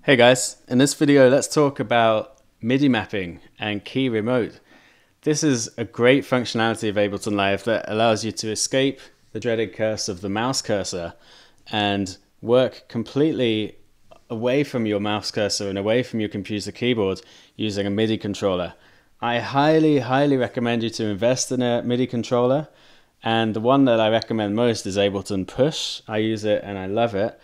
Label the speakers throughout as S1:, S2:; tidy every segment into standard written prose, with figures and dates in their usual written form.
S1: Hey guys, in this video let's talk about MIDI mapping and key remote. This is a great functionality of Ableton Live that allows you to escape the dreaded curse of the mouse cursor and work completely away from your mouse cursor and away from your computer keyboard using a MIDI controller. I highly recommend you to invest in a MIDI controller, and the one that I recommend most is Ableton Push. I use it and I love it.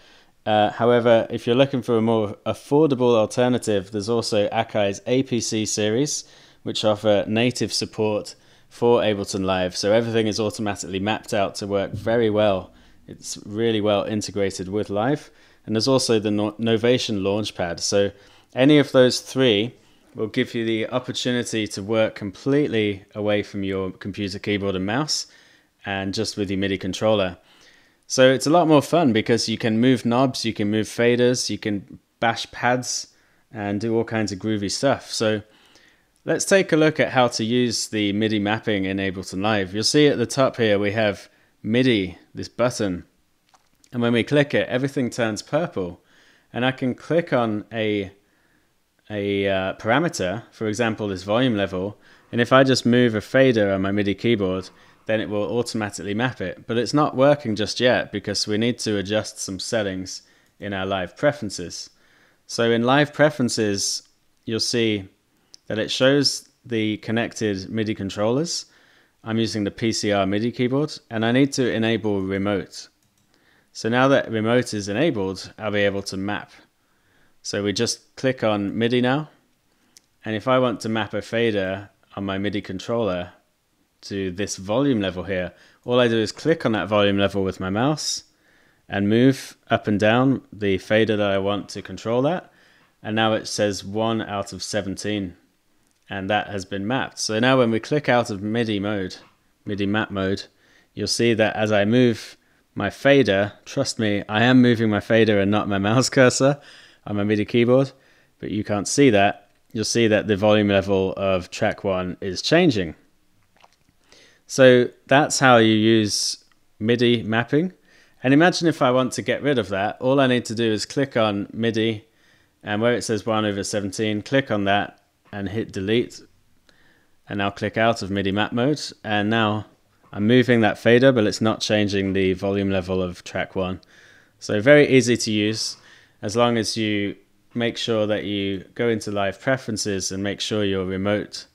S1: However, if you're looking for a more affordable alternative, there's also Akai's APC series, which offer native support for Ableton Live. So everything is automatically mapped out to work very well. It's really well integrated with Live. And there's also the Novation Launchpad. So any of those three will give you the opportunity to work completely away from your computer keyboard and mouse and just with your MIDI controller. So it's a lot more fun because you can move knobs, you can move faders, you can bash pads and do all kinds of groovy stuff. So let's take a look at how to use the MIDI mapping in Ableton Live. You'll see at the top here we have MIDI, this button. And when we click it, everything turns purple. And I can click on a parameter, for example, this volume level. And if I just move a fader on my MIDI keyboard, then it will automatically map it. But it's not working just yet because we need to adjust some settings in our live preferences. So in live preferences, you'll see that it shows the connected MIDI controllers. I'm using the PCR MIDI keyboard and I need to enable remote. So now that remote is enabled, I'll be able to map. So we just click on MIDI now. And if I want to map a fader on my MIDI controller to this volume level here, all I do is click on that volume level with my mouse and move up and down the fader that I want to control that. And now it says 1 out of 17. And that has been mapped. So now when we click out of MIDI mode, MIDI map mode, you'll see that as I move my fader, trust me, I am moving my fader and not my mouse cursor on my MIDI keyboard, but you can't see that. You'll see that the volume level of track 1 is changing. So that's how you use MIDI mapping. And imagine if I want to get rid of that, all I need to do is click on MIDI, and where it says 1 over 17, click on that and hit delete. And now click out of MIDI map mode. And now I'm moving that fader, but it's not changing the volume level of track 1. So very easy to use, as long as you make sure that you go into live preferences and make sure your remote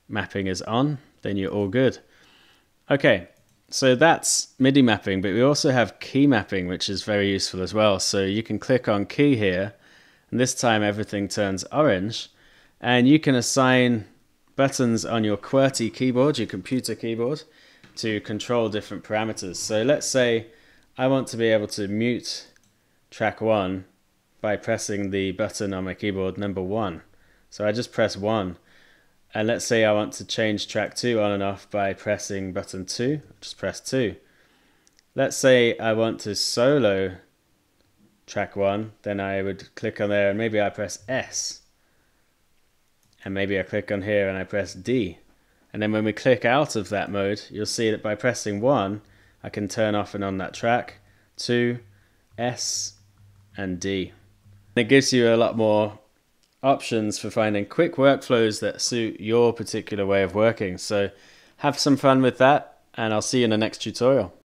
S1: mapping is on, then you're all good. Okay, so that's MIDI mapping, but we also have key mapping, which is very useful as well. So you can click on key here, and this time everything turns orange, and you can assign buttons on your QWERTY keyboard, your computer keyboard, to control different parameters. So let's say I want to be able to mute track 1 by pressing the button on my keyboard, number 1. So I just press 1. And let's say I want to change track 2 on and off by pressing button 2, just press 2. Let's say I want to solo track 1, then I would click on there and maybe I press S. And maybe I click on here and I press D. And then when we click out of that mode, you'll see that by pressing 1, I can turn off and on that track, 2, S, and D. It gives you a lot more options for finding quick workflows that suit your particular way of working. So have some fun with that, and I'll see you in the next tutorial.